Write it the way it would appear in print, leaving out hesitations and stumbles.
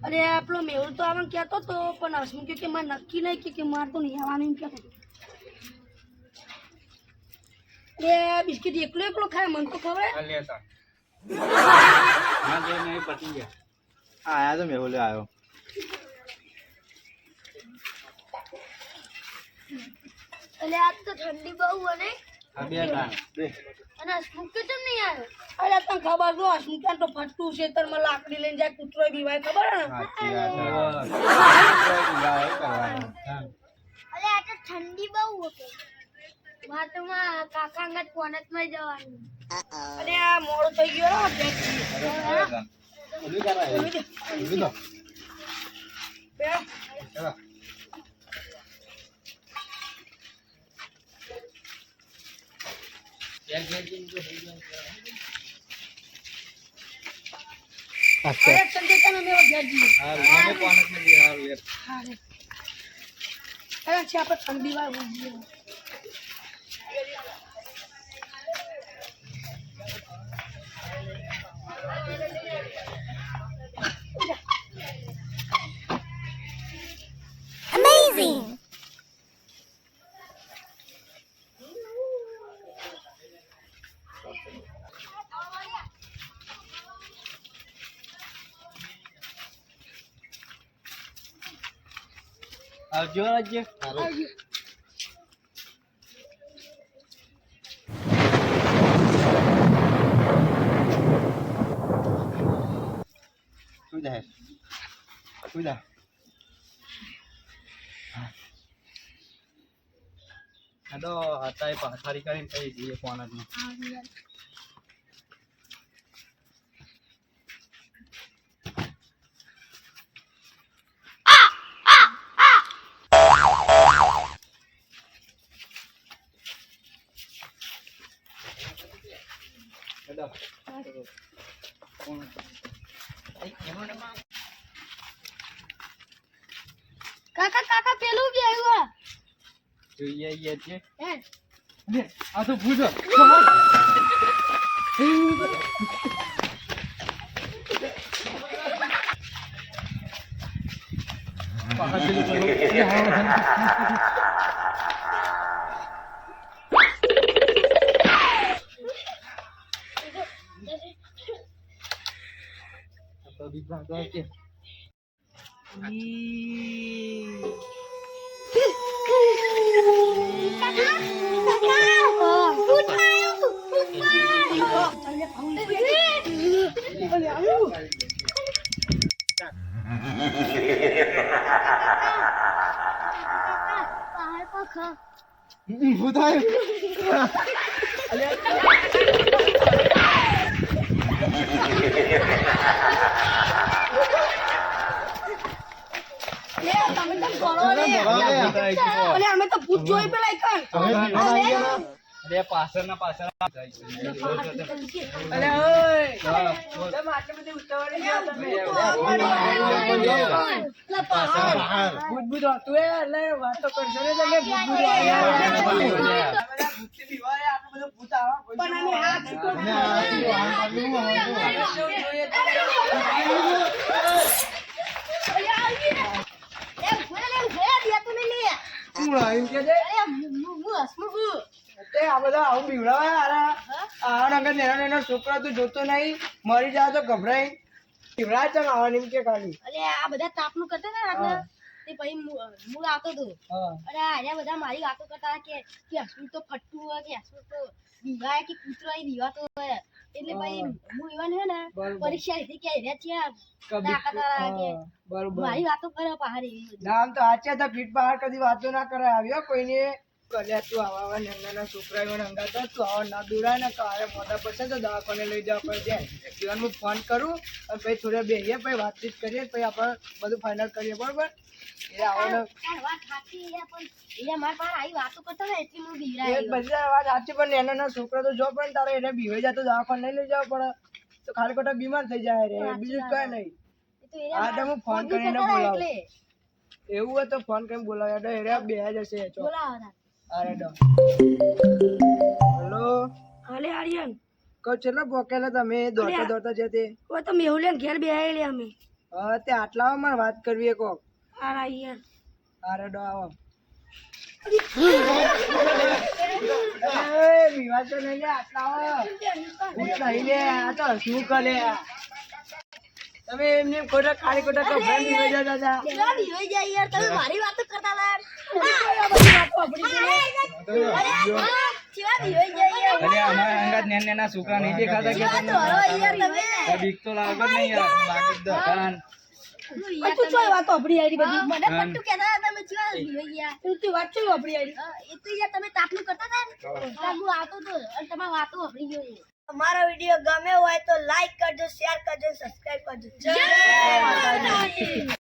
અરે આપણો મેહુલ તો આવવાનું કહેતો તો પણ હસમુખ કે મારે નક્કી નહીં કે મારે તો નહીં આવવાનું એમ કહેતો એ બિસ્કિટ એકલો એકલો ખાય મને તો ખબર આયા તો મેહુલ આવ્યો એટલે આજ તો ઠંડી બહુ બને અને હસમુખ તો કેમ નહીં આવ્યો અરે તને ખબર તો હસમુખ તો ફટતું ખેતરમાં લાકડી લઈને જાય કૂતરો બીવાય ખબર ને અરે આ તો ઠંડી બહુ હતી વાતમાં કાકા અંગત કોનેટમાં જવાનું અરે આ મોડું થઈ ગયો ઠંડી વાર Amazing! આવજો રાજ્ય સુધા તો હતા પાછારી કરીને કઈ જઈએ ફોન જ કાકા કાકા પેલું બી આવ્યું જોઈએ છે હે આ તો ભૂજો અમે તો ભૂત જોઈ પેલા અરે પાછળ ના પાછળ છોકરા તું જોતો નહીં મરી જાય તો ગભરાઈ પીવડા છે આવવાની કે ખાલી અલે આ બધા તાપનું કરતા ને રાતના તે પછી મૂળ આવતો હતો અરે આયા બધા મારી વાતો કરતા કે હસમુખ તો ફટ્ટું હોય કે હસમુખ તો દીવાય કે કૂતરો એ દીવાતો હોય એટલે ભાઈ હું એવા ને ને પરીક્ષા લીધી કે રહ્યા છે તાકાતારા કે બરોબર મારી વાતો કરે પહાડ એવી નામ તો આચે તો ફીટ પહાડ કદી વાતો ના કરે આવ્યો કોઈને કર્યા તું આવા નાના છોકરાઓ અંગાતા તું આવા ના દોડાય ને કારે મોટા પડશે તો દવાખાને લઈ જવા પડશે જીવન હું ફોન કરું અને પછી થોડા બેસીએ પછી વાતચીત કરીએ પછી આપણે બધું ફાઇનલ કરીએ બરોબર એ આવવાનો વાત સાચી પણ એ માર પાસે આવી વાતો કરતા ને એટલી હું બીવરાય બધી વાત સાચી પણ નાના છોકરા તો જો પણ તારે એને બીવાઈ જાય તો દવાખાને લઈ લઈ જવા પડે તો ખાલી ખોટા બીમાર થઈ જાય રે બીજું કઈ નહીં આ તો હું ફોન કરીને બોલાવું એવું હોય તો ફોન કરીને બોલાવ્યા એટલે બે જશે બોલાવવાના અરે ડો હેલો હાલે આર્યન કહો ચલો બોકેલા તમે દોડતા દોડતા છે તે ઓ તો મેહુલિયન ઘેર બેહાઈ અમે હા તે આટલામાં મારે વાત કરવી કોક આરા યાર આરડો આવો વિવાદ તો નહીં લે આટલા આવો નહીં લે આ તો શું કરે તમે એમને ખોટા ખાલી ખોટા કપડા પીવા જતા હતા કેવા વિહોઈ જાય યાર તમે મારી વાતો કરતા હતા કેવા વિહોઈ જાય યાર અરે અમારા અંગાત નેના છોકરા નહીં દેખાતા કે કેવા તમને ધોરો યાર તમે બીક તો લાગે જ નહીં યાર લાગે જ કાન તું ચોય વાત આપડી આરી બધી મને પટ્ટુ કહેતા હતા તમે કેવા વિહોઈ ગયા તું વાત ચોય આપડી આરી એ તો યાર તમે તાપલું કરતા હતા ને એટલે હું આવતો હતો અને તમારી વાતો સાંભળી ગયો યાર. અમારો વિડિયો ગમે હોય તો લાઈક કરજો શેર કરજો સબસ્ક્રાઇબ કરજો જય માતાજી